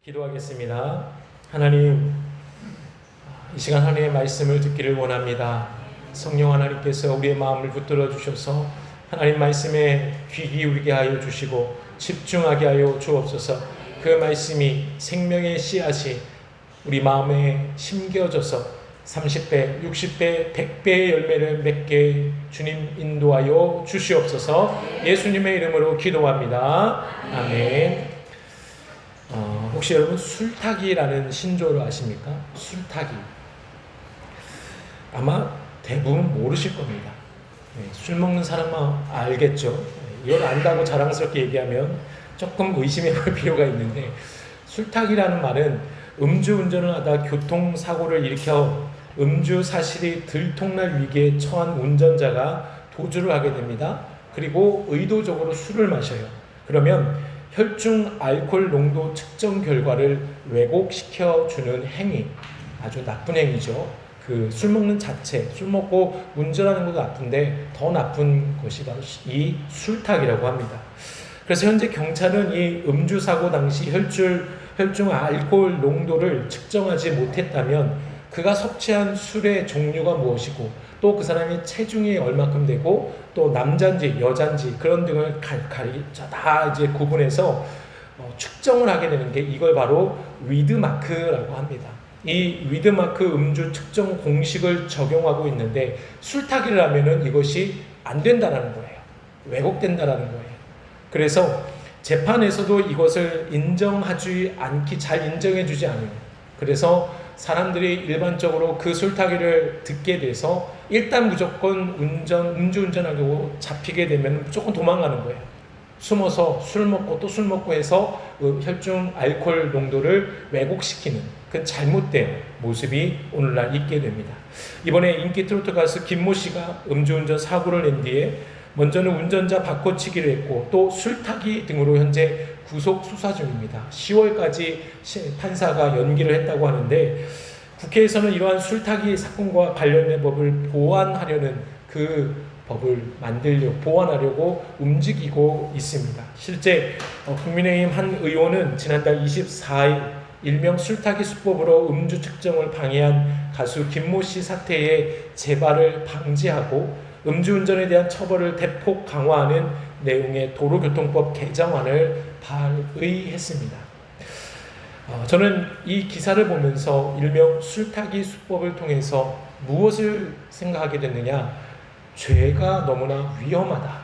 기도하겠습니다. 하나님, 이 시간 하나님의 말씀을 듣기를 원합니다. 성령 하나님께서 우리의 마음을 붙들어 주셔서 하나님 말씀에 귀 기울이게 하여 주시고 집중하게 하여 주옵소서. 그 말씀이 생명의 씨앗이 우리 마음에 심겨져서 30배, 60배, 100배의 열매를 맺게 주님 인도하여 주시옵소서. 예수님의 이름으로 기도합니다. 아멘. 혹시 여러분 술타기라는 신조를 아십니까? 술타기. 아마 대부분 모르실 겁니다. 술 먹는 사람은 알겠죠. 이걸 안다고 자랑스럽게 얘기하면 조금 의심해 볼 필요가 있는데, 술타기라는 말은 음주운전을 하다 교통사고를 일으켜 음주 사실이 들통날 위기에 처한 운전자가 도주를 하게 됩니다. 그리고 의도적으로 술을 마셔요. 그러면 혈중 알코올 농도 측정 결과를 왜곡시켜 주는 행위, 아주 나쁜 행위죠. 그 술 먹는 자체, 술 먹고 운전하는 것도 나쁜데 더 나쁜 것이 바로 이 술타기라고 합니다. 그래서 현재 경찰은 이 음주 사고 당시 혈중 알코올 농도를 측정하지 못했다면 그가 섭취한 술의 종류가 무엇이고 또 그 사람이 체중이 얼마큼 되고 또 남자인지 여자인지 그런 등을 다 이제 구분해서 측정을 하게 되는 게 이걸 바로 위드마크라고 합니다. 이 위드마크 음주 측정 공식을 적용하고 있는데 술타기를 하면은 이것이 안 된다라는 거예요. 왜곡된다라는 거예요. 그래서 재판에서도 이것을 잘 인정해주지 않아요. 그래서 사람들이 일반적으로 그 술타기를 듣게 돼서 일단 무조건 음주운전하고 잡히게 되면 무조건 도망가는 거예요. 숨어서 술 먹고 또 술 먹고 해서 혈중 알코올 농도를 왜곡시키는 그 잘못된 모습이 오늘날 있게 됩니다. 이번에 인기 트로트 가수 김모 씨가 음주운전 사고를 낸 뒤에 먼저는 운전자 바꿔치기를 했고 또 술타기 등으로 현재 구속 수사 중입니다. 10월까지 판사가 연기를 했다고 하는데, 국회에서는 이러한 술타기 사건과 관련된 법을 보완하려는 그 법을 보완하려고 움직이고 있습니다. 실제 국민의힘 한 의원은 지난달 24일 일명 술타기 수법으로 음주 측정을 방해한 가수 김모 씨 사태의 재발을 방지하고 음주운전에 대한 처벌을 대폭 강화하는 내용의 도로교통법 개정안을 발의했습니다. 저는 이 기사를 보면서 일명 술타기 수법을 통해서 무엇을 생각하게 됐느냐? 죄가 너무나 위험하다.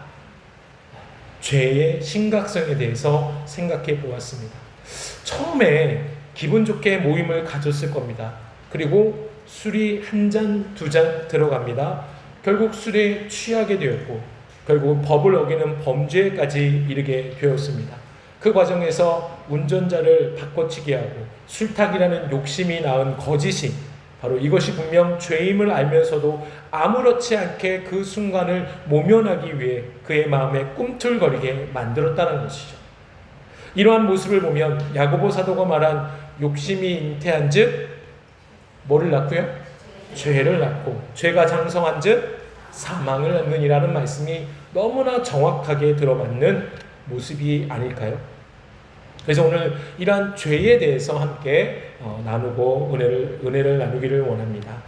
죄의 심각성에 대해서 생각해 보았습니다. 처음에 기분 좋게 모임을 가졌을 겁니다. 그리고 술이 한 잔, 두 잔 들어갑니다. 결국 술에 취하게 되었고 결국 법을 어기는 범죄까지 이르게 되었습니다. 그 과정에서 운전자를 바꿔치기 하고 술타기라는 욕심이 낳은 거짓이 바로 이것이 분명 죄임을 알면서도 아무렇지 않게 그 순간을 모면하기 위해 그의 마음에 꿈틀거리게 만들었다는 것이죠. 이러한 모습을 보면 야고보 사도가 말한 욕심이 잉태한즉 뭐를 낳고요? 죄를 낳고 죄가 장성한즉 사망을 낳느니라는 말씀이 너무나 정확하게 들어맞는 모습이 아닐까요? 그래서 오늘 이러한 죄에 대해서 함께 나누고 은혜를 나누기를 원합니다.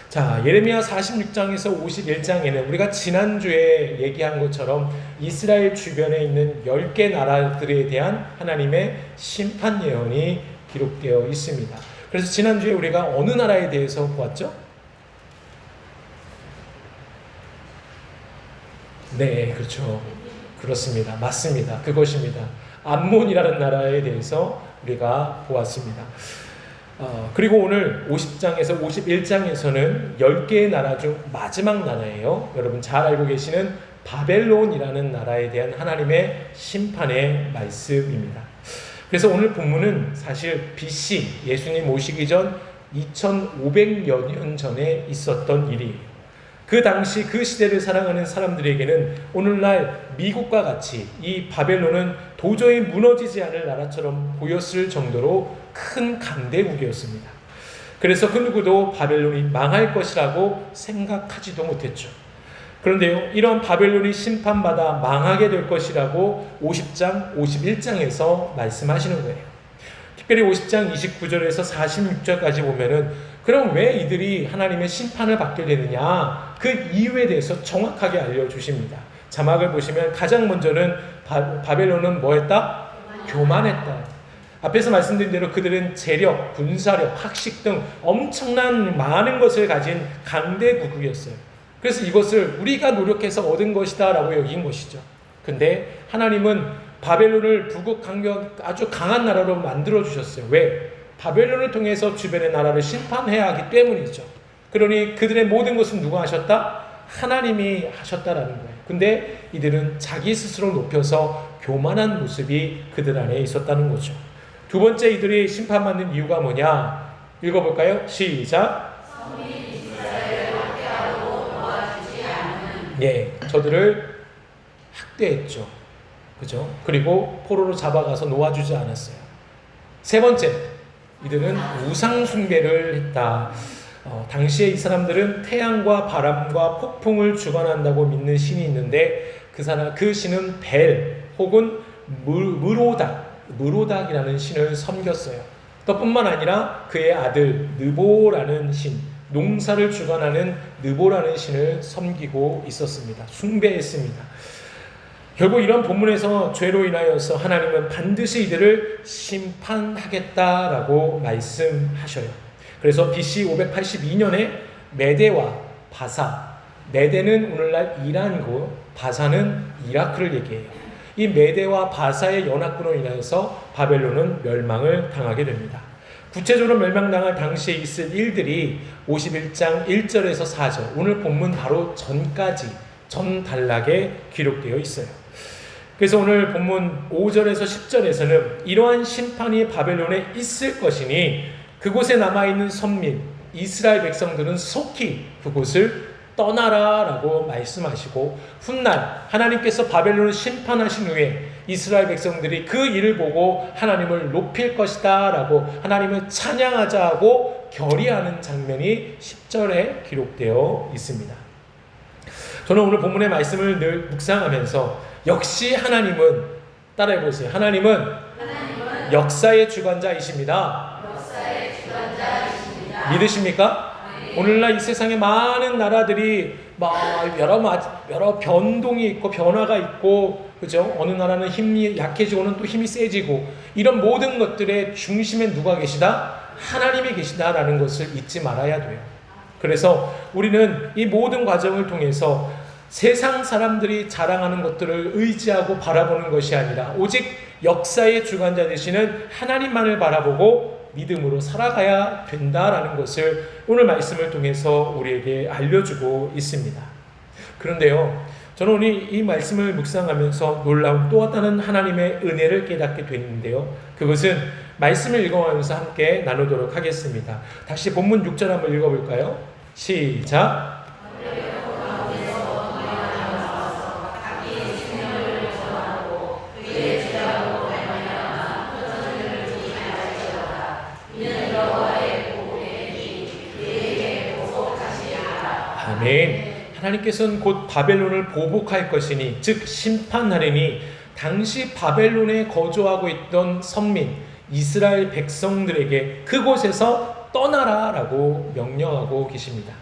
자, 예레미야 46장에서 51장에는 우리가 지난주에 얘기한 것처럼 이스라엘 주변에 있는 10개 나라들에 대한 하나님의 심판 예언이 기록되어 있습니다. 그래서 지난주에 우리가 어느 나라에 대해서 보았죠? 네, 그렇죠. 그렇습니다. 맞습니다. 그것입니다. 암몬이라는 나라에 대해서 우리가 보았습니다. 그리고 오늘 50장에서 51장에서는 10개의 나라 중 마지막 나라예요. 여러분 잘 알고 계시는 바벨론이라는 나라에 대한 하나님의 심판의 말씀입니다. 그래서 오늘 본문은 사실 BC, 예수님 오시기 전 2500여 년 전에 있었던 일이에요. 그 당시 그 시대를 살아가는 사람들에게는 오늘날 미국과 같이 이 바벨론은 도저히 무너지지 않을 나라처럼 보였을 정도로 큰 강대국이었습니다. 그래서 그 누구도 바벨론이 망할 것이라고 생각하지도 못했죠. 그런데요, 이런 바벨론이 심판받아 망하게 될 것이라고 50장, 51장에서 말씀하시는 거예요. 특별히 50장 29절에서 46절까지 보면은 그럼 왜 이들이 하나님의 심판을 받게 되느냐, 그 이유에 대해서 정확하게 알려주십니다. 자막을 보시면 가장 먼저는 바벨론은 뭐 했다? 교만했다. 앞에서 말씀드린 대로 그들은 재력, 군사력, 학식 등 엄청난 많은 것을 가진 강대국이었어요. 그래서 이것을 우리가 노력해서 얻은 것이다 라고 여긴 것이죠. 근데 하나님은 바벨론을 북극 강력 아주 강한 나라로 만들어 주셨어요. 왜? 바벨론을 통해서 주변의 나라를 심판해야 하기 때문이죠. 그러니 그들의 모든 것은 누가 하셨다? 하나님이 하셨다라는 거예요. 근데 이들은 자기 스스로 높여서 교만한 모습이 그들 안에 있었다는 거죠. 두 번째, 이들이 심판받는 이유가 뭐냐? 읽어볼까요? 시작. 예, 저들을 학대했죠. 그죠? 그리고 포로로 잡아가서 놓아주지 않았어요. 세 번째, 이들은 우상 숭배를 했다. 당시에 이 사람들은 태양과 바람과 폭풍을 주관한다고 믿는 신이 있는데 그 신은 벨 혹은 무로닥이라는 신을 섬겼어요. 또 뿐만 아니라 그의 아들 느보라는 신, 농사를 주관하는 느보라는 신을 섬기고 있었습니다. 숭배했습니다. 결국 이런 본문에서 죄로 인하여서 하나님은 반드시 이들을 심판하겠다라고 말씀하셔요. 그래서 BC 582년에 메대와 바사, 메대는 오늘날 이란이고 바사는 이라크를 얘기해요. 이 메대와 바사의 연합군으로 인하여서 바벨론은 멸망을 당하게 됩니다. 구체적으로 멸망당할 당시에 있을 일들이 51장 1절에서 4절, 오늘 본문 바로 전 단락에 기록되어 있어요. 그래서 오늘 본문 5절에서 10절에서는 이러한 심판이 바벨론에 있을 것이니 그곳에 남아있는 선민 이스라엘 백성들은 속히 그곳을 떠나라 라고 말씀하시고, 훗날 하나님께서 바벨론을 심판하신 후에 이스라엘 백성들이 그 일을 보고 하나님을 높일 것이다 라고 하나님을 찬양하자 하고 결의하는 장면이 10절에 기록되어 있습니다. 저는 오늘 본문의 말씀을 늘 묵상하면서 역시 하나님은, 따라해보세요. 하나님은 역사의 주관자이십니다. 믿으십니까? 오늘날 이 세상에 많은 나라들이 막 여러 변동이 있고 변화가 있고, 그죠? 어느 나라는 힘이 약해지고는 또 힘이 세지고, 이런 모든 것들의 중심에 누가 계시다? 하나님이 계시다라는 것을 잊지 말아야 돼요. 그래서 우리는 이 모든 과정을 통해서 세상 사람들이 자랑하는 것들을 의지하고 바라보는 것이 아니라 오직 역사의 주관자 되시는 하나님만을 바라보고 믿음으로 살아가야 된다라는 것을 오늘 말씀을 통해서 우리에게 알려주고 있습니다. 그런데요, 저는 오늘 이 말씀을 묵상하면서 놀라운 또 다른 하나님의 은혜를 깨닫게 되는데요, 그것은 말씀을 읽어가면서 함께 나누도록 하겠습니다. 다시 본문 6절 한번 읽어볼까요? 시작. 아멘. 하나님께서는 곧 바벨론을 보복할 것이니, 즉 심판하리니, 당시 바벨론에 거주하고 있던 선민 이스라엘 백성들에게 그곳에서 떠나라 라고 명령하고 계십니다.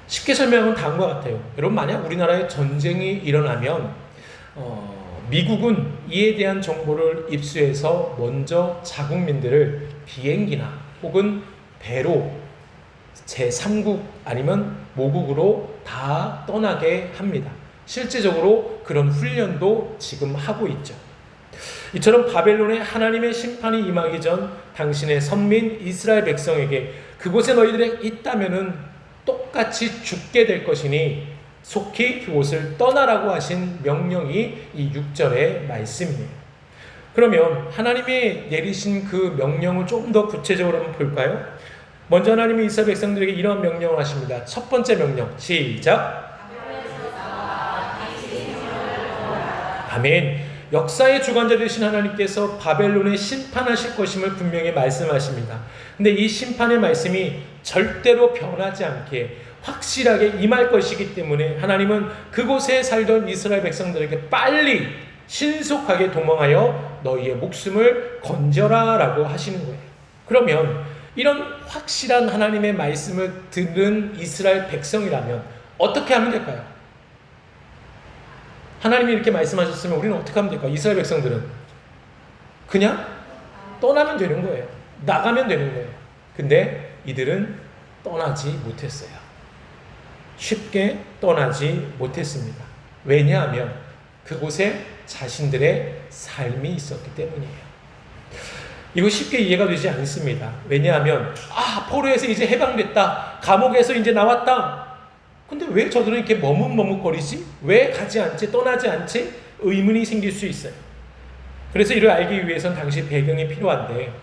쉽게 설명하면 다음과 같아요. 여러분, 만약 우리나라에 전쟁이 일어나면 미국은 이에 대한 정보를 입수해서 먼저 자국민들을 비행기나 혹은 배로 제3국 아니면 모국으로 다 떠나게 합니다. 실제적으로 그런 훈련도 지금 하고 있죠. 이처럼 바벨론에 하나님의 심판이 임하기 전 당신의 선민 이스라엘 백성에게 그곳에 너희들이 있다면은 똑같이 죽게 될 것이니 속히 그곳을 떠나라고 하신 명령이 이 6절의 말씀이에요. 그러면 하나님이 내리신 그 명령을 조금 더 구체적으로 한번 볼까요? 먼저 하나님이 이스라엘 백성들에게 이러한 명령을 하십니다. 첫 번째 명령, 시작. 아멘. 역사의 주관자 되신 하나님께서 바벨론에 심판하실 것임을 분명히 말씀하십니다. 근데 이 심판의 말씀이 절대로 변하지 않게 확실하게 임할 것이기 때문에 하나님은 그곳에 살던 이스라엘 백성들에게 빨리 신속하게 도망하여 너희의 목숨을 건져라 라고 하시는 거예요. 그러면 이런 확실한 하나님의 말씀을 듣는 이스라엘 백성이라면 어떻게 하면 될까요? 하나님이 이렇게 말씀하셨으면 우리는 어떻게 하면 될까요? 이스라엘 백성들은 그냥 떠나면 되는 거예요. 나가면 되는 거예요. 근데 이들은 떠나지 못했어요. 쉽게 떠나지 못했습니다. 왜냐하면 그곳에 자신들의 삶이 있었기 때문이에요. 이거 쉽게 이해가 되지 않습니다. 왜냐하면 포로에서 이제 해방됐다. 감옥에서 이제 나왔다. 근데 왜 저들은 이렇게 머뭇머뭇거리지? 왜 가지 않지? 떠나지 않지? 의문이 생길 수 있어요. 그래서 이를 알기 위해서는 당시 배경이 필요한데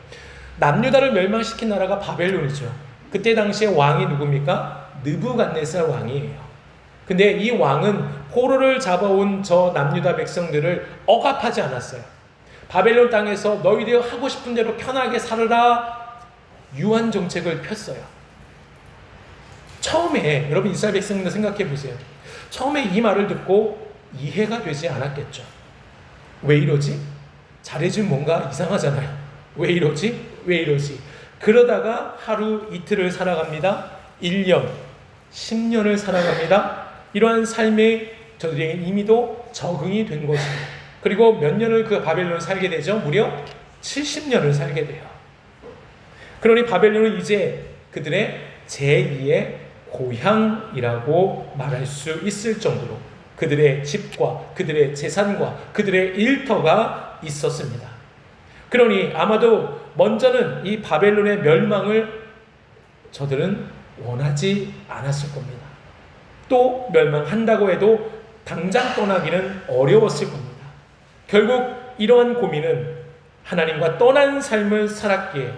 남유다를 멸망시킨 나라가 바벨론이죠. 그때 당시에 왕이 누굽니까? 느부갓네살 왕이에요. 근데 이 왕은 포로를 잡아온 저 남유다 백성들을 억압하지 않았어요. 바벨론 땅에서 너희들이 하고 싶은 대로 편하게 살아라 유한 정책을 폈어요. 처음에 여러분 이스라엘 백성들 생각해 보세요. 처음에 이 말을 듣고 이해가 되지 않았겠죠. 왜 이러지? 잘해주면 뭔가 이상하잖아요. 왜 이러지? 왜 이러지? 그러다가 하루 이틀을 살아갑니다. 1년, 10년을 살아갑니다. 이러한 삶에 저들에게 이미도 적응이 된 것입니다. 그리고 몇 년을 그 바벨론을 살게 되죠? 무려 70년을 살게 돼요. 그러니 바벨론은 이제 그들의 제2의 고향이라고 말할 수 있을 정도로 그들의 집과 그들의 재산과 그들의 일터가 있었습니다. 그러니 아마도 먼저는 이 바벨론의 멸망을 저들은 원하지 않았을 겁니다. 또 멸망한다고 해도 당장 떠나기는 어려웠을 겁니다. 결국 이러한 고민은 하나님과 떠난 삶을 살았기에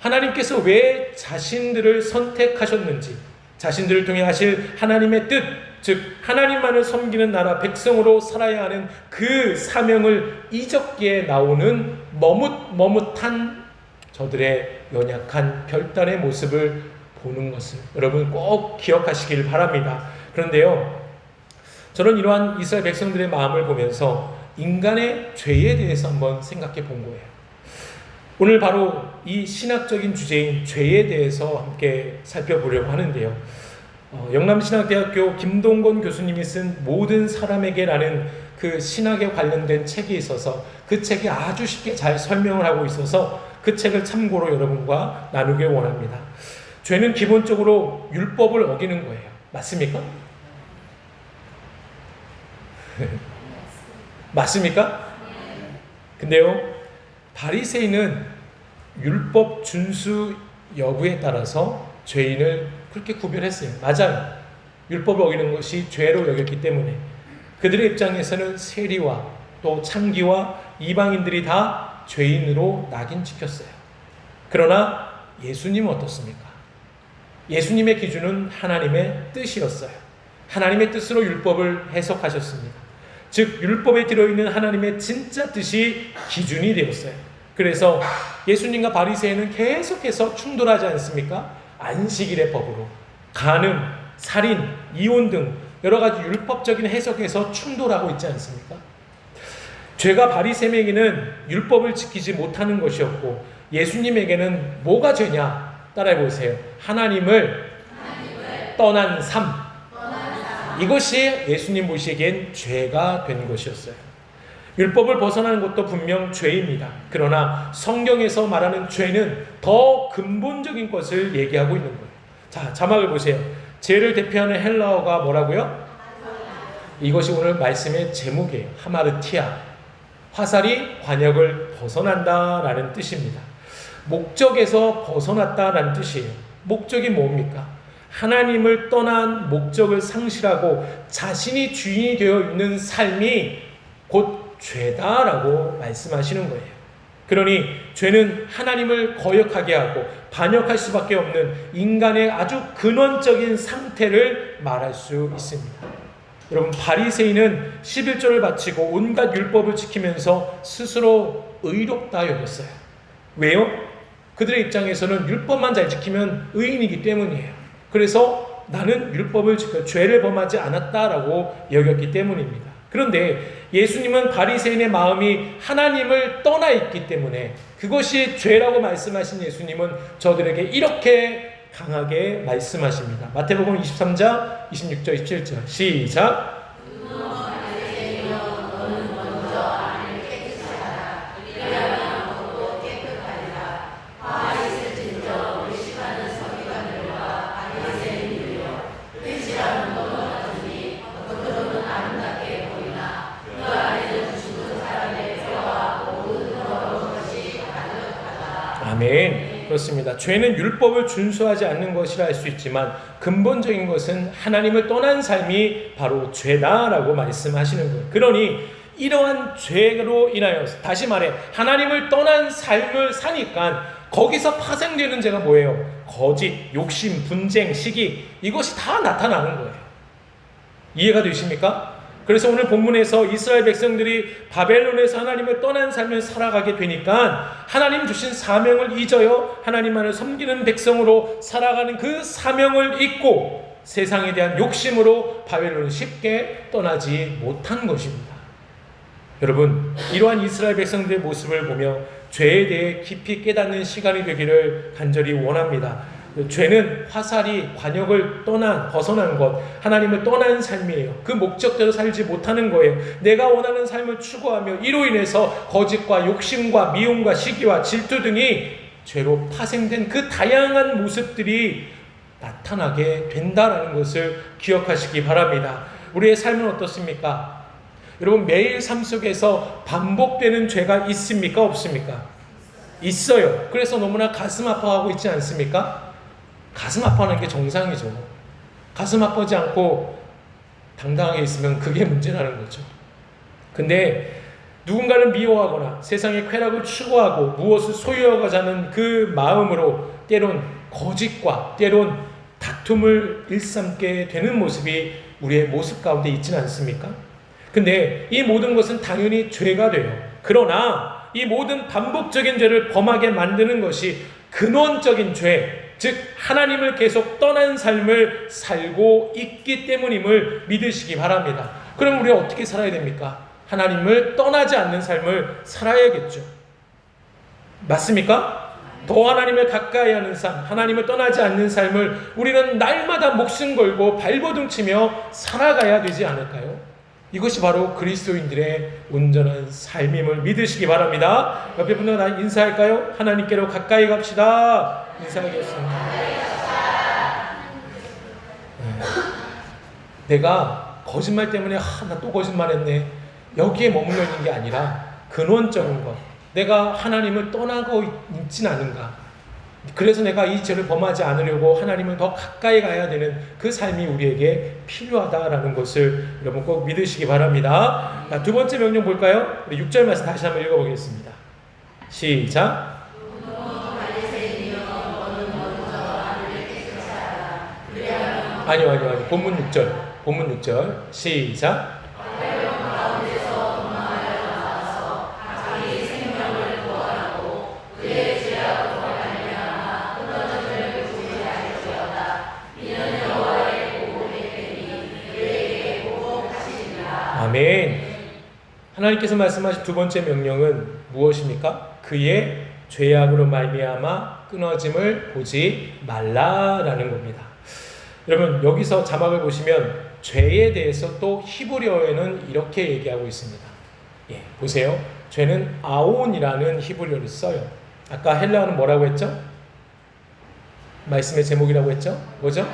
하나님께서 왜 자신들을 선택하셨는지, 자신들을 통해 하실 하나님의 뜻, 즉 하나님만을 섬기는 나라 백성으로 살아야 하는 그 사명을 잊었기에 나오는 머뭇머뭇한 저들의 연약한 별단의 모습을 보는 것을 여러분 꼭 기억하시길 바랍니다. 그런데요, 저는 이러한 이스라엘 백성들의 마음을 보면서 인간의 죄에 대해서 한번 생각해 본 거예요. 오늘 바로 이 신학적인 주제인 죄에 대해서 함께 살펴보려고 하는데요. 영남신학대학교 김동건 교수님이 쓴 모든 사람에게라는 그 신학에 관련된 책이 있어서 그 책이 아주 쉽게 잘 설명을 하고 있어서 그 책을 참고로 여러분과 나누길 원합니다. 죄는 기본적으로 율법을 어기는 거예요. 맞습니까? 맞습니까? 근데요, 바리새인은 율법 준수 여부에 따라서 죄인을 그렇게 구별했어요. 맞아요. 율법을 어기는 것이 죄로 여겼기 때문에 그들의 입장에서는 세리와 또 창기와 이방인들이 다 죄인으로 낙인 찍혔어요. 그러나 예수님은 어떻습니까? 예수님의 기준은 하나님의 뜻이었어요. 하나님의 뜻으로 율법을 해석하셨습니다. 즉 율법에 들어있는 하나님의 진짜 뜻이 기준이 되었어요. 그래서 예수님과 바리새인은 계속해서 충돌하지 않습니까? 안식일의 법으로 간음, 살인, 이혼 등 여러 가지 율법적인 해석에서 충돌하고 있지 않습니까? 죄가 바리새인에게는 율법을 지키지 못하는 것이었고 예수님에게는 뭐가 죄냐? 따라해 보세요. 하나님을 떠난 삶. 이것이 예수님 보시기엔 죄가 된 것이었어요. 율법을 벗어나는 것도 분명 죄입니다. 그러나 성경에서 말하는 죄는 더 근본적인 것을 얘기하고 있는 거예요. 자, 자막을 보세요. 죄를 대표하는 헬라어가 뭐라고요? 이것이 오늘 말씀의 제목이에요. 하마르티아. 화살이 관역을 벗어난다라는 뜻입니다. 목적에서 벗어났다라는 뜻이에요. 목적이 뭡니까? 하나님을 떠난 목적을 상실하고 자신이 주인이 되어 있는 삶이 곧 죄다라고 말씀하시는 거예요. 그러니 죄는 하나님을 거역하게 하고 반역할 수밖에 없는 인간의 아주 근원적인 상태를 말할 수 있습니다. 여러분, 바리새인은 11조를 바치고 온갖 율법을 지키면서 스스로 의롭다 여겼어요. 왜요? 그들의 입장에서는 율법만 잘 지키면 의인이기 때문이에요. 그래서 나는 율법을 지켜 죄를 범하지 않았다라고 여겼기 때문입니다. 그런데 예수님은 바리새인의 마음이 하나님을 떠나 있기 때문에 그것이 죄라고 말씀하신 예수님은 저들에게 이렇게 강하게 말씀하십니다. 마태복음 23장 26절 27절 시작. 아멘. 그렇습니다. 죄는 율법을 준수하지 않는 것이라 할 수 있지만 근본적인 것은 하나님을 떠난 삶이 바로 죄다라고 말씀하시는 거예요. 그러니 이러한 죄로 인하여 다시 말해 하나님을 떠난 삶을 사니까 거기서 파생되는 죄가 뭐예요? 거짓, 욕심, 분쟁, 시기, 이것이 다 나타나는 거예요. 이해가 되십니까? 그래서 오늘 본문에서 이스라엘 백성들이 바벨론에서 하나님을 떠난 삶을 살아가게 되니까 하나님 주신 사명을 잊어요. 하나님만을 섬기는 백성으로 살아가는 그 사명을 잊고 세상에 대한 욕심으로 바벨론을 쉽게 떠나지 못한 것입니다. 여러분, 이러한 이스라엘 백성들의 모습을 보며 죄에 대해 깊이 깨닫는 시간이 되기를 간절히 원합니다. 죄는 화살이 관역을 벗어난 것, 하나님을 떠난 삶이에요. 그 목적대로 살지 못하는 거예요. 내가 원하는 삶을 추구하며 이로 인해서 거짓과 욕심과 미움과 시기와 질투 등이 죄로 파생된 그 다양한 모습들이 나타나게 된다는 것을 기억하시기 바랍니다. 우리의 삶은 어떻습니까? 여러분, 매일 삶 속에서 반복되는 죄가 있습니까? 없습니까? 있어요. 그래서 너무나 가슴 아파하고 있지 않습니까? 가슴 아파하는 게 정상이죠. 가슴 아프지 않고 당당하게 있으면 그게 문제라는 거죠. 근데 누군가를 미워하거나 세상의 쾌락을 추구하고 무엇을 소유하고자 하는 그 마음으로 때론 거짓과 때론 다툼을 일삼게 되는 모습이 우리의 모습 가운데 있지는 않습니까? 근데 이 모든 것은 당연히 죄가 돼요. 그러나 이 모든 반복적인 죄를 범하게 만드는 것이 근원적인 죄, 즉 하나님을 계속 떠난 삶을 살고 있기 때문임을 믿으시기 바랍니다. 그럼 우리가 어떻게 살아야 됩니까? 하나님을 떠나지 않는 삶을 살아야겠죠. 맞습니까? 더 하나님을 가까이 하는 삶, 하나님을 떠나지 않는 삶을 우리는 날마다 목숨 걸고 발버둥 치며 살아가야 되지 않을까요? 이것이 바로 그리스도인들의 온전한 삶임을 믿으시기 바랍니다. 옆에 분들과 나 인사할까요? 하나님께로 가까이 갑시다. 인사하겠습니다. 내가 거짓말 때문에 나 또 거짓말했네, 여기에 머물러 있는 게 아니라 근원적인 것, 내가 하나님을 떠나고 있진 않은가, 그래서 내가 이 죄를 범하지 않으려고 하나님을 더 가까이 가야 되는 그 삶이 우리에게 필요하다라는 것을 여러분 꼭 믿으시기 바랍니다. 자, 두 번째 명령 볼까요? 우리 6절 말씀 다시 한번 읽어보겠습니다. 시작. 아니요. 본문 6절. 시작. 아멘. 하나님께서 말씀하신 두 번째 명령은 무엇입니까? 그의 죄악으로 말미암아 끊어짐을 보지 말라라는 겁니다. 여러분, 여기서 자막을 보시면 죄에 대해서 또 히브리어에는 이렇게 얘기하고 있습니다. 보세요. 죄는 아온이라는 히브리어를 써요. 아까 헬라어는 뭐라고 했죠? 말씀의 제목이라고 했죠? 뭐죠?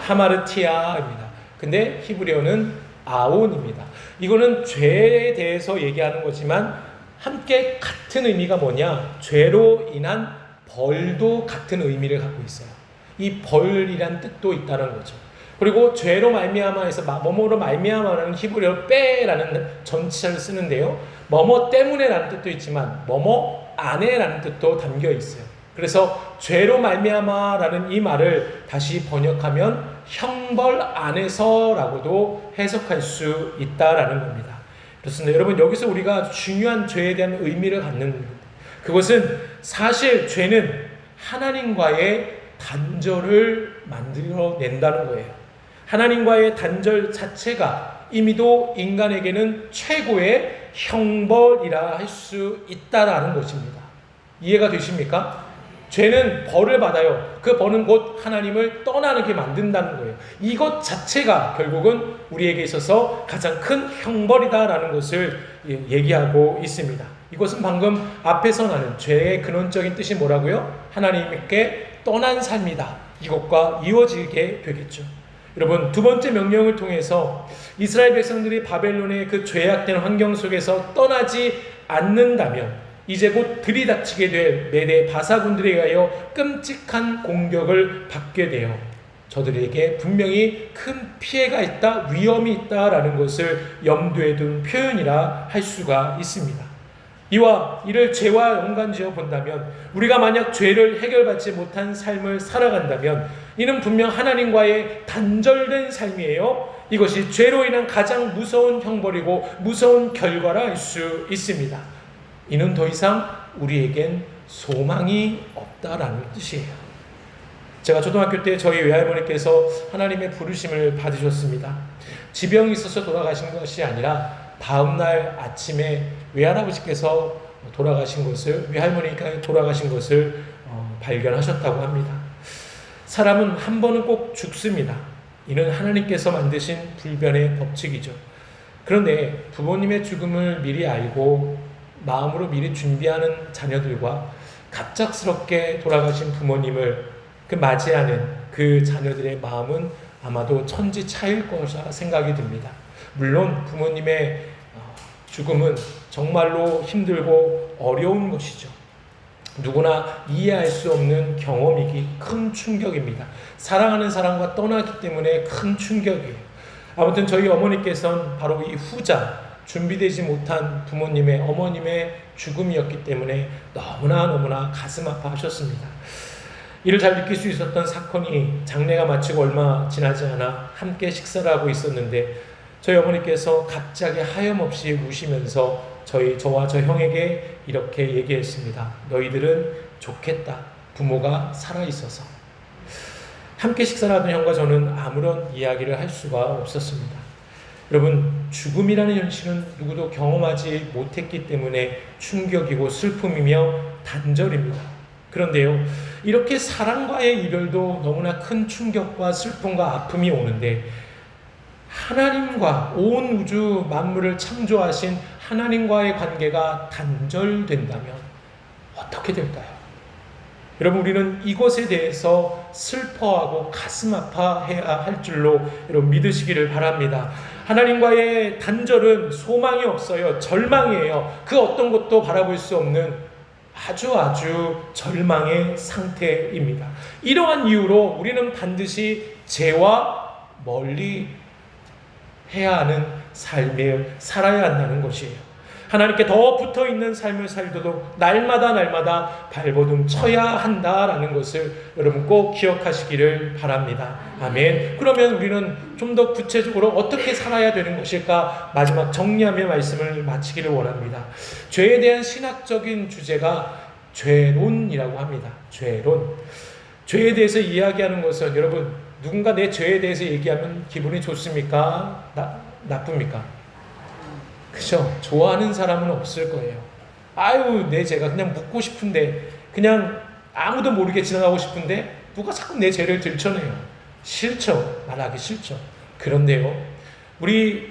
하마르티아입니다. 근데 히브리어는 아온입니다. 이거는 죄에 대해서 얘기하는 거지만 함께 같은 의미가 뭐냐? 죄로 인한 벌도 같은 의미를 갖고 있어요. 이 벌이란 뜻도 있다는 거죠. 그리고 죄로 말미암아에서 뭐뭐로 말미암아라는 히브리어 빼라는 전치사를 쓰는데요. 뭐뭐 때문에라는 뜻도 있지만 뭐뭐 안에라는 뜻도 담겨 있어요. 그래서 죄로 말미암아라는 이 말을 다시 번역하면 형벌 안에서라고도 해석할 수 있다라는 겁니다. 그렇습니다. 여러분, 여기서 우리가 중요한 죄에 대한 의미를 갖는 겁니다. 그것은 사실 죄는 하나님과의 단절을 만들어낸다는 거예요. 하나님과의 단절 자체가 임의도 인간에게는 최고의 형벌이라 할 수 있다라는 것입니다. 이해가 되십니까? 죄는 벌을 받아요. 그 벌은 곧 하나님을 떠나게 만든다는 거예요. 이것 자체가 결국은 우리에게 있어서 가장 큰 형벌이다라는 것을 얘기하고 있습니다. 이것은 방금 앞에서 나는 죄의 근원적인 뜻이 뭐라고요? 하나님께 떠난 삶이다. 이것과 이어지게 되겠죠. 여러분, 두 번째 명령을 통해서 이스라엘 백성들이 바벨론의 그 죄악된 환경 속에서 떠나지 않는다면 이제 곧 들이닥치게 될 메대 바사군들에 의하여 끔찍한 공격을 받게 되어 저들에게 분명히 큰 피해가 있다, 위험이 있다라는 것을 염두에 둔 표현이라 할 수가 있습니다. 이와 이를 죄와 연관지어 본다면 우리가 만약 죄를 해결받지 못한 삶을 살아간다면 이는 분명 하나님과의 단절된 삶이에요. 이것이 죄로 인한 가장 무서운 형벌이고 무서운 결과라 할 수 있습니다. 이는 더 이상 우리에겐 소망이 없다라는 뜻이에요. 제가 초등학교 때 저희 외할머니께서 하나님의 부르심을 받으셨습니다. 지병이 있어서 돌아가신 것이 아니라 다음날 아침에 외할아버지께서 돌아가신 것을, 외할머니가 돌아가신 것을 발견하셨다고 합니다. 사람은 한 번은 꼭 죽습니다. 이는 하나님께서 만드신 불변의 법칙이죠. 그런데 부모님의 죽음을 미리 알고 마음으로 미리 준비하는 자녀들과 갑작스럽게 돌아가신 부모님을 맞이하는 그 자녀들의 마음은 아마도 천지 차이일 것이라 생각이 듭니다. 물론 부모님의 죽음은 정말로 힘들고 어려운 것이죠. 누구나 이해할 수 없는 경험이기 큰 충격입니다. 사랑하는 사람과 떠나기 때문에 큰 충격이에요. 아무튼 저희 어머니께서는 바로 이 후자, 준비되지 못한 부모님의, 어머님의 죽음이었기 때문에 너무나 가슴 아파하셨습니다. 이를 잘 느낄 수 있었던 사건이 장례가 마치고 얼마 지나지 않아 함께 식사를 하고 있었는데 저희 어머니께서 갑자기 하염없이 우시면서 저와 저 형에게 이렇게 얘기했습니다. 너희들은 좋겠다. 부모가 살아있어서. 함께 식사를 하던 형과 저는 아무런 이야기를 할 수가 없었습니다. 여러분, 죽음이라는 현실은 누구도 경험하지 못했기 때문에 충격이고 슬픔이며 단절입니다. 그런데요, 이렇게 사랑과의 이별도 너무나 큰 충격과 슬픔과 아픔이 오는데 하나님과 온 우주 만물을 창조하신 하나님과의 관계가 단절된다면 어떻게 될까요? 여러분, 우리는 이것에 대해서 슬퍼하고 가슴 아파해야 할 줄로 여러분 믿으시기를 바랍니다. 하나님과의 단절은 소망이 없어요. 절망이에요. 그 어떤 것도 바라볼 수 없는 아주 절망의 상태입니다. 이러한 이유로 우리는 반드시 죄와 멀리 해야 하는 삶을 살아야 한다는 것이에요. 하나님께 더 붙어있는 삶을 살도록 날마다 발버둥 쳐야 한다라는 것을 여러분 꼭 기억하시기를 바랍니다. 아멘. 그러면 우리는 좀 더 구체적으로 어떻게 살아야 되는 것일까? 마지막 정리하며 말씀을 마치기를 원합니다. 죄에 대한 신학적인 주제가 죄론이라고 합니다. 죄론. 죄에 대해서 이야기하는 것은 여러분, 누군가 내 죄에 대해서 얘기하면 기분이 좋습니까? 나쁩니까? 그죠? 좋아하는 사람은 없을 거예요. 아유, 내 죄가 그냥 묻고 싶은데, 그냥 아무도 모르게 지나가고 싶은데 누가 자꾸 내 죄를 들춰내요. 싫죠. 말하기 싫죠. 그런데요, 우리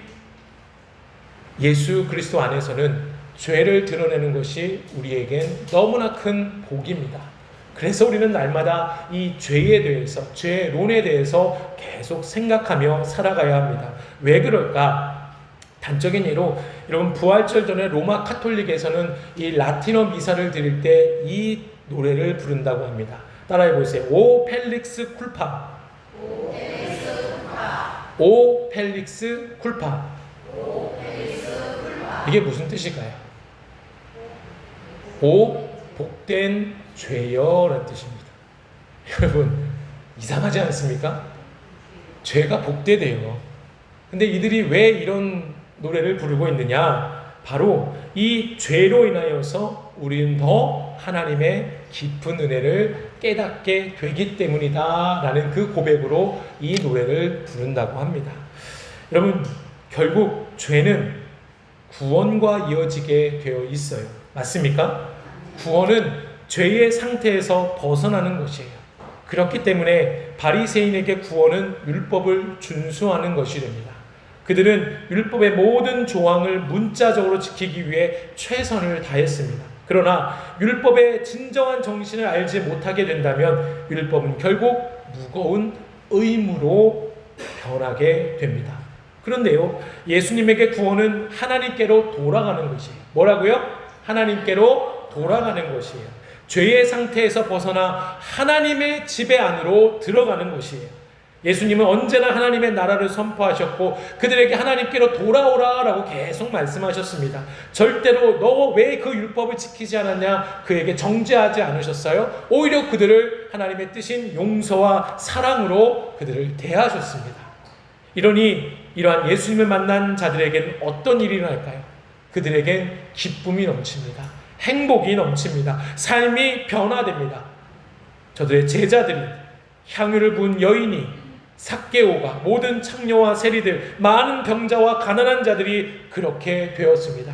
예수 그리스도 안에서는 죄를 드러내는 것이 우리에겐 너무나 큰 복입니다. 그래서 우리는 날마다 이 죄에 대해서, 죄론에 대해서 계속 생각하며 살아가야 합니다. 왜 그럴까? 단적인 예로 여러분, 부활절 전에 로마 카톨릭에서는 이 라틴어 미사를 드릴 때 이 노래를 부른다고 합니다. 따라해 보세요. 오 펠릭스 쿨파. 오 펠릭스 쿨파. 오 펠릭스 쿨파. 오 펠릭스 쿨파. 이게 무슨 뜻일까요? 오 복된 죄여라는 뜻입니다. 여러분, 이상하지 않습니까? 죄가 복되대요. 근데 이들이 왜 이런 노래를 부르고 있느냐? 바로 이 죄로 인하여서 우리는 더 하나님의 깊은 은혜를 깨닫게 되기 때문이다 라는 그 고백으로 이 노래를 부른다고 합니다. 여러분, 결국 죄는 구원과 이어지게 되어 있어요. 맞습니까? 구원은 죄의 상태에서 벗어나는 것이에요. 그렇기 때문에 바리새인에게 구원은 율법을 준수하는 것이 됩니다. 그들은 율법의 모든 조항을 문자적으로 지키기 위해 최선을 다했습니다. 그러나 율법의 진정한 정신을 알지 못하게 된다면 율법은 결국 무거운 의무로 변하게 됩니다. 그런데요, 예수님에게 구원은 하나님께로 돌아가는 것이에요. 뭐라고요? 하나님께로 돌아가는 것이에요. 죄의 상태에서 벗어나 하나님의 지배 안으로 들어가는 것이에요. 예수님은 언제나 하나님의 나라를 선포하셨고 그들에게 하나님께로 돌아오라라고 계속 말씀하셨습니다. 절대로 너 왜 그 율법을 지키지 않았냐 그에게 정죄하지 않으셨어요. 오히려 그들을 하나님의 뜻인 용서와 사랑으로 그들을 대하셨습니다. 이러니 이러한 예수님을 만난 자들에게는 어떤 일이 일어날까요? 그들에겐 기쁨이 넘칩니다. 행복이 넘칩니다. 삶이 변화됩니다. 저들의 제자들이, 향유를 부은 여인이, 삭개오가, 모든 창녀와 세리들, 많은 병자와 가난한 자들이 그렇게 되었습니다.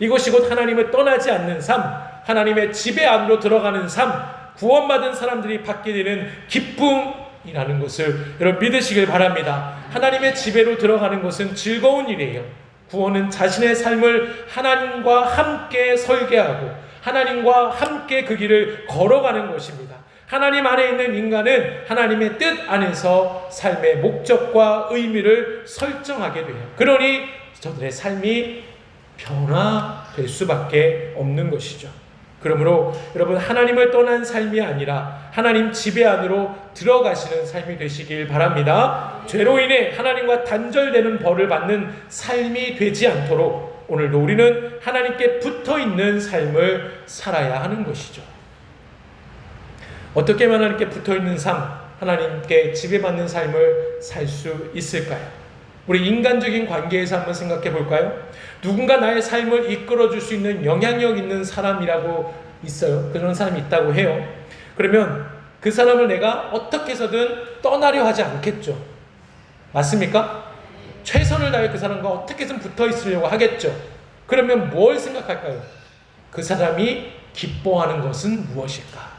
이것이 곧 하나님을 떠나지 않는 삶, 하나님의 지배 안으로 들어가는 삶, 구원받은 사람들이 받게 되는 기쁨이라는 것을 여러분 믿으시길 바랍니다. 하나님의 지배로 들어가는 것은 즐거운 일이에요. 구원은 자신의 삶을 하나님과 함께 설계하고 하나님과 함께 그 길을 걸어가는 것입니다. 하나님 안에 있는 인간은 하나님의 뜻 안에서 삶의 목적과 의미를 설정하게 돼요. 그러니 저들의 삶이 변화될 수밖에 없는 것이죠. 그러므로 여러분, 하나님을 떠난 삶이 아니라 하나님 지배 안으로 들어가시는 삶이 되시길 바랍니다. 죄로 인해 하나님과 단절되는 벌을 받는 삶이 되지 않도록 오늘도 우리는 하나님께 붙어있는 삶을 살아야 하는 것이죠. 어떻게 하나님께 붙어있는 삶, 하나님께 지배받는 삶을 살 수 있을까요? 우리 인간적인 관계에서 한번 생각해 볼까요? 누군가 나의 삶을 이끌어줄 수 있는 영향력 있는 사람이라고 있어요. 그런 사람이 있다고 해요. 그러면 그 사람을 내가 어떻게 해서든 떠나려 하지 않겠죠. 맞습니까? 최선을 다해 그 사람과 어떻게 해서든 붙어 있으려고 하겠죠. 그러면 뭘 생각할까요? 그 사람이 기뻐하는 것은 무엇일까?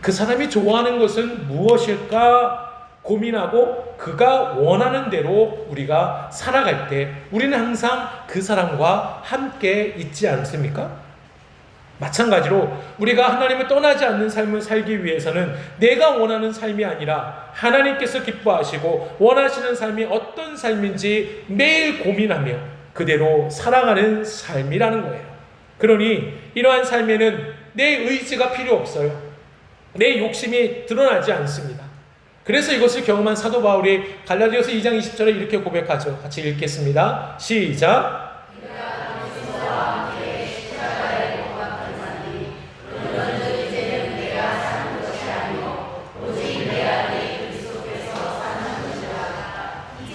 그 사람이 좋아하는 것은 무엇일까? 고민하고 그가 원하는 대로 우리가 살아갈 때 우리는 항상 그 사람과 함께 있지 않습니까? 마찬가지로 우리가 하나님을 떠나지 않는 삶을 살기 위해서는 내가 원하는 삶이 아니라 하나님께서 기뻐하시고 원하시는 삶이 어떤 삶인지 매일 고민하며 그대로 살아가는 삶이라는 거예요. 그러니 이러한 삶에는 내 의지가 필요 없어요. 내 욕심이 드러나지 않습니다. 그래서 이것을 경험한 사도 바울이 갈라디아서 2장 20절에 이렇게 고백하죠. 같이 읽겠습니다. 시작.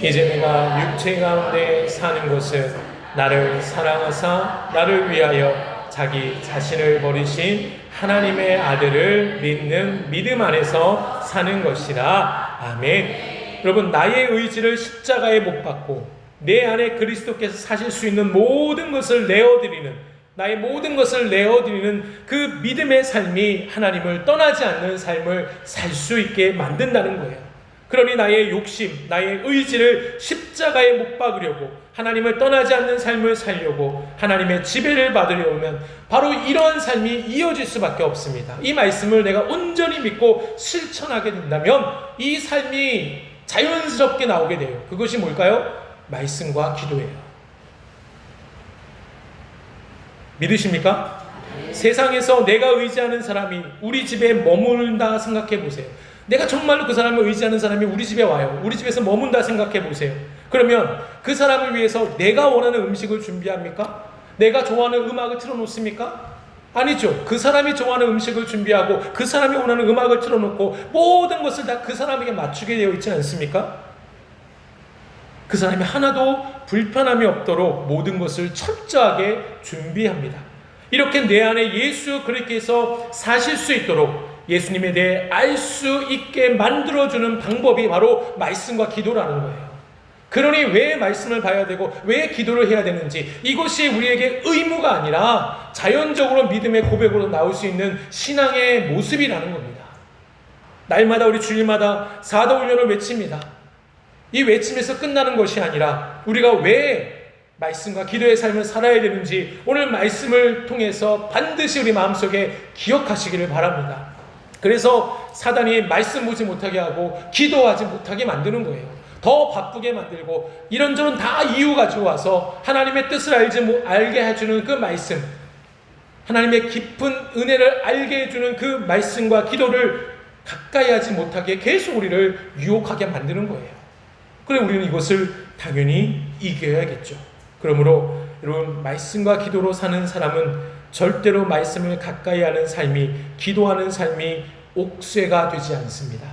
이제 내가 육체 가운데 사는 것은 나를 사랑하사 나를 위하여 자기 자신을 버리신 하나님의 아들을 믿는 믿음 안에서 사는 것이라. 아멘. 여러분, 나의 의지를 십자가에 못 박고 내 안에 그리스도께서 사실 수 있는 모든 것을 내어드리는, 나의 모든 것을 내어드리는 그 믿음의 삶이 하나님을 떠나지 않는 삶을 살 수 있게 만든다는 거예요. 그러니 나의 욕심, 나의 의지를 십자가에 못 박으려고, 하나님을 떠나지 않는 삶을 살려고, 하나님의 지배를 받으려면 바로 이러한 삶이 이어질 수밖에 없습니다. 이 말씀을 내가 온전히 믿고 실천하게 된다면 이 삶이 자연스럽게 나오게 돼요. 그것이 뭘까요? 말씀과 기도예요. 믿으십니까? 세상에서 내가 의지하는 사람이 우리 집에 머문다 생각해 보세요. 내가 정말로 그 사람을 의지하는 사람이 우리 집에 와요. 우리 집에서 머문다 생각해 보세요. 그러면 그 사람을 위해서 내가 원하는 음식을 준비합니까? 내가 좋아하는 음악을 틀어놓습니까? 아니죠. 그 사람이 좋아하는 음식을 준비하고 그 사람이 원하는 음악을 틀어놓고 모든 것을 다 그 사람에게 맞추게 되어 있지 않습니까? 그 사람이 하나도 불편함이 없도록 모든 것을 철저하게 준비합니다. 이렇게 내 안에 예수 그리스도께서 사실 수 있도록 예수님에 대해 알 수 있게 만들어주는 방법이 바로 말씀과 기도라는 거예요. 그러니 왜 말씀을 봐야 되고 왜 기도를 해야 되는지, 이것이 우리에게 의무가 아니라 자연적으로 믿음의 고백으로 나올 수 있는 신앙의 모습이라는 겁니다. 날마다 우리 주일마다 사도훈련을 외칩니다. 이 외침에서 끝나는 것이 아니라 우리가 왜 말씀과 기도의 삶을 살아야 되는지 오늘 말씀을 통해서 반드시 우리 마음속에 기억하시기를 바랍니다. 그래서 사단이 말씀 보지 못하게 하고 기도하지 못하게 만드는 거예요. 더 바쁘게 만들고 이런저런 다 이유 가지고 와서 하나님의 뜻을 알게 해주는 그 말씀, 하나님의 깊은 은혜를 알게 해주는 그 말씀과 기도를 가까이 하지 못하게 계속 우리를 유혹하게 만드는 거예요. 그래 우리는 이것을 당연히 이겨야겠죠. 그러므로 여러분, 말씀과 기도로 사는 사람은 절대로 말씀을 가까이 하는 삶이, 기도하는 삶이 옥죄가 되지 않습니다.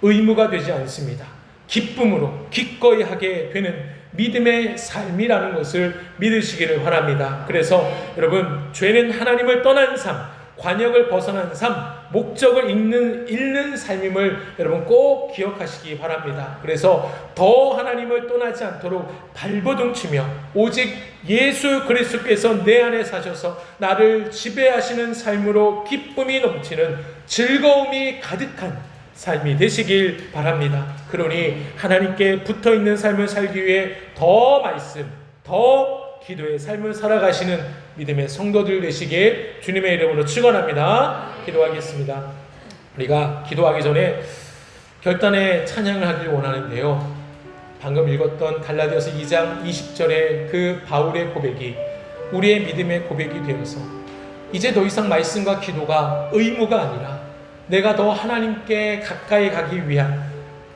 의무가 되지 않습니다. 기쁨으로 기꺼이 하게 되는 믿음의 삶이라는 것을 믿으시기를 바랍니다. 그래서 여러분, 죄는 하나님을 떠난 삶, 관역을 벗어난 삶, 목적을 잃는 삶임을 여러분 꼭 기억하시기 바랍니다. 그래서 더 하나님을 떠나지 않도록 발버둥치며 오직 예수 그리스도께서 내 안에 사셔서 나를 지배하시는 삶으로 기쁨이 넘치는, 즐거움이 가득한 삶이 되시길 바랍니다. 그러니 하나님께 붙어있는 삶을 살기 위해 더 말씀, 더 기도의 삶을 살아가시는 믿음의 성도들 되시기에 주님의 이름으로 축원합니다. 기도하겠습니다. 우리가 기도하기 전에 결단의 찬양을 하길 원하는데요, 방금 읽었던 갈라디아서 2장 20절의 그 바울의 고백이 우리의 믿음의 고백이 되어서 이제 더 이상 말씀과 기도가 의무가 아니라 내가 더 하나님께 가까이 가기 위한,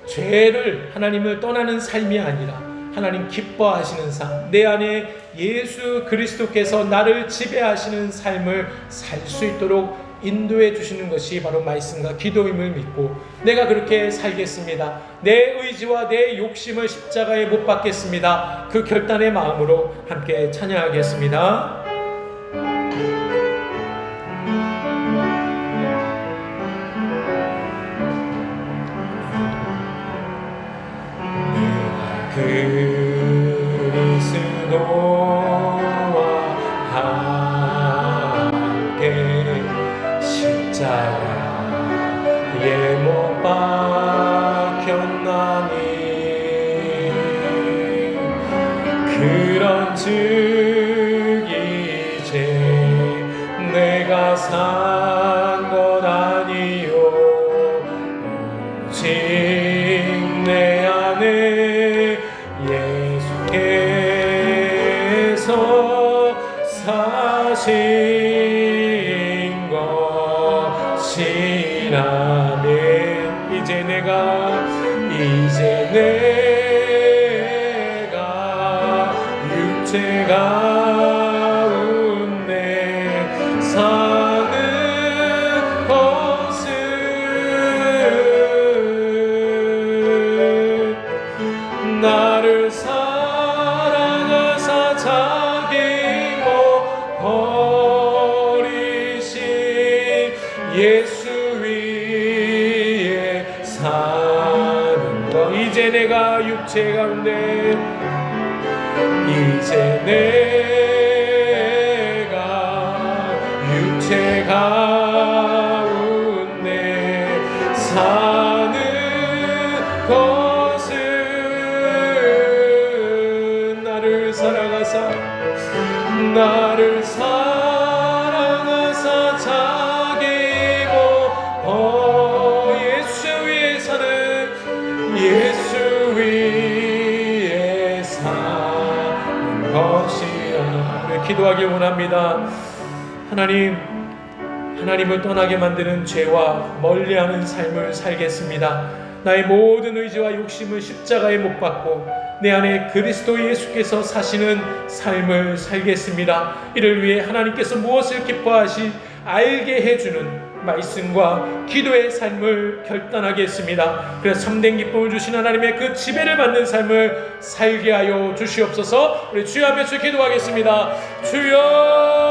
죄를 하나님을 떠나는 삶이 아니라 하나님 기뻐하시는 삶, 내 안에 예수 그리스도께서 나를 지배하시는 삶을 살 수 있도록 인도해 주시는 것이 바로 말씀과 기도임을 믿고 내가 그렇게 살겠습니다. 내 의지와 내 욕심을 십자가에 못 박겠습니다. 그 결단의 마음으로 함께 찬양하겠습니다. 그리스도와 함께 십자가에 못 박혔나니, 그런즉 이제 내가 산 것 아니요 오직 내 안에 예수께서 사신 것이라네. 이제 내가 육체 가운데 사는 것은 나를 사랑하사 자기 못 버리신 예수 위에 사는 것. 이제 내가 육체 가운데, 이제 내가 육체 가운데 사는 것은 나를 사랑하사 자기 못 예수 위에 사는, 예수 위에 사는 것이라 기도하길 원합니다. 하나님을 떠나게 만드는 죄와 멀리하는 삶을 살겠습니다. 나의 모든 의지와 욕심을 십자가에 못 박고 내 안에 그리스도 예수께서 사시는 삶을 살겠습니다. 이를 위해 하나님께서 무엇을 기뻐하시 알게 해주는 말씀과 기도의 삶을 결단하겠습니다. 그래서 참된 기쁨을 주신 하나님의 그 지배를 받는 삶을 살게 하여 주시옵소서. 우리 주여 하면서 기도하겠습니다. 주여,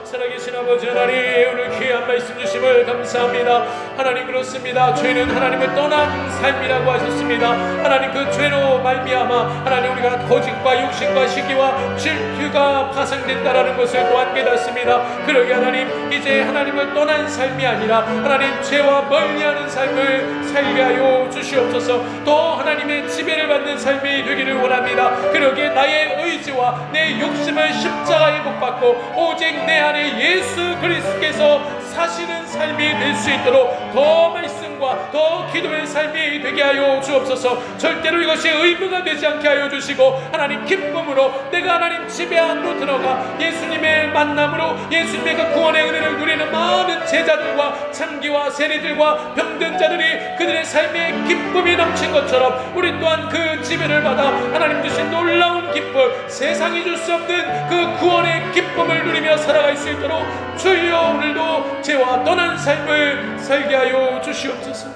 살아계신 아버지 하나님, 오늘 귀한 말씀 주심을 감사합니다. 하나님, 그렇습니다. 죄는 하나님을 떠난 삶이라고 하셨습니다. 하나님, 그 죄로 말미암아 하나님 우리가 거짓과 욕심과 시기와 질투가 파생된다라는 것을 또한 깨닫습니다. 그러게 하나님, 이제 하나님을 떠난 삶이 아니라 하나님 죄와 멀리하는 삶을 살게 하여 주시옵소서. 더 하나님의 지배를 받는 삶이 되기를 원합니다. 그러기에 나의 의지와 내 욕심을 십자가에 못 박고 오직 내 안에 예수 그리스도께서 사시는 삶이 될 수 있도록 더 말씀과 더 기도의 삶이 되게 하여 주옵소서. 절대로 이것이 의무가 되지 않게 하여 주시고 하나님, 기쁨으로 내가 하나님 지배 안으로 들어가 예수님의 만남으로 예수님의 그 구원의 은혜를 누리는 많은 제자들과 장기와 세리들과 병든 자들이 그들의 삶에 기쁨이 넘친 것처럼 우리 또한 그 지배를 받아 하나님 주신 놀라운 기쁨, 세상이 줄 수 없는 그 구원의 기쁨을 누리며 살아갈 수 있도록 주여 오늘도 죄와 떠난 삶을 살게 하여 주시옵소서.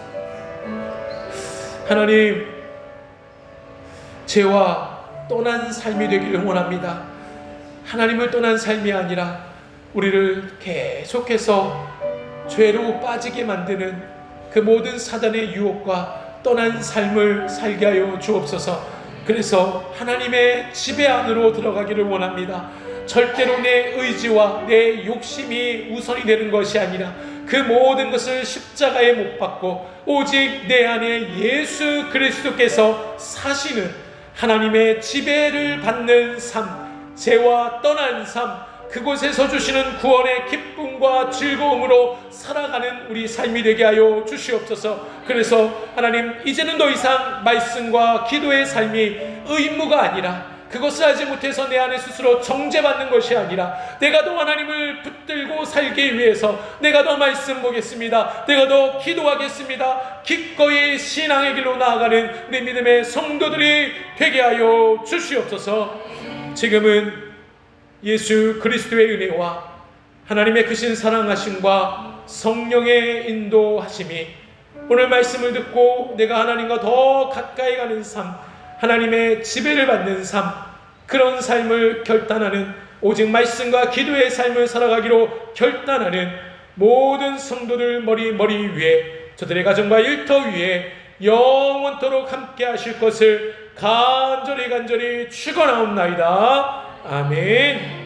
하나님, 죄와 떠난 삶이 되기를 원합니다. 하나님을 떠난 삶이 아니라 우리를 계속해서 죄로 빠지게 만드는 그 모든 사단의 유혹과 떠난 삶을 살게 하여 주옵소서. 그래서 하나님의 지배 안으로 들어가기를 원합니다. 절대로 내 의지와 내 욕심이 우선이 되는 것이 아니라 그 모든 것을 십자가에 못 박고 오직 내 안에 예수 그리스도께서 사시는 하나님의 지배를 받는 삶, 죄와 떠난 삶, 그곳에서 주시는 구원의 기쁨과 즐거움으로 살아가는 우리 삶이 되게 하여 주시옵소서. 그래서 하나님, 이제는 더 이상 말씀과 기도의 삶이 의무가 아니라, 그것을 하지 못해서 내 안에 스스로 정죄받는 것이 아니라, 내가 더 하나님을 붙들고 살기 위해서 내가 더 말씀 보겠습니다, 내가 더 기도하겠습니다, 기꺼이 신앙의 길로 나아가는 우리 믿음의 성도들이 되게 하여 주시옵소서. 지금은 예수 그리스도의 은혜와 하나님의 크신 사랑하심과 성령의 인도하심이 오늘 말씀을 듣고 내가 하나님과 더 가까이 가는 삶, 하나님의 지배를 받는 삶, 그런 삶을 결단하는, 오직 말씀과 기도의 삶을 살아가기로 결단하는 모든 성도들 머리 위에, 저들의 가정과 일터 위에 영원토록 함께 하실 것을 간절히 축원하옵나이다. 아멘.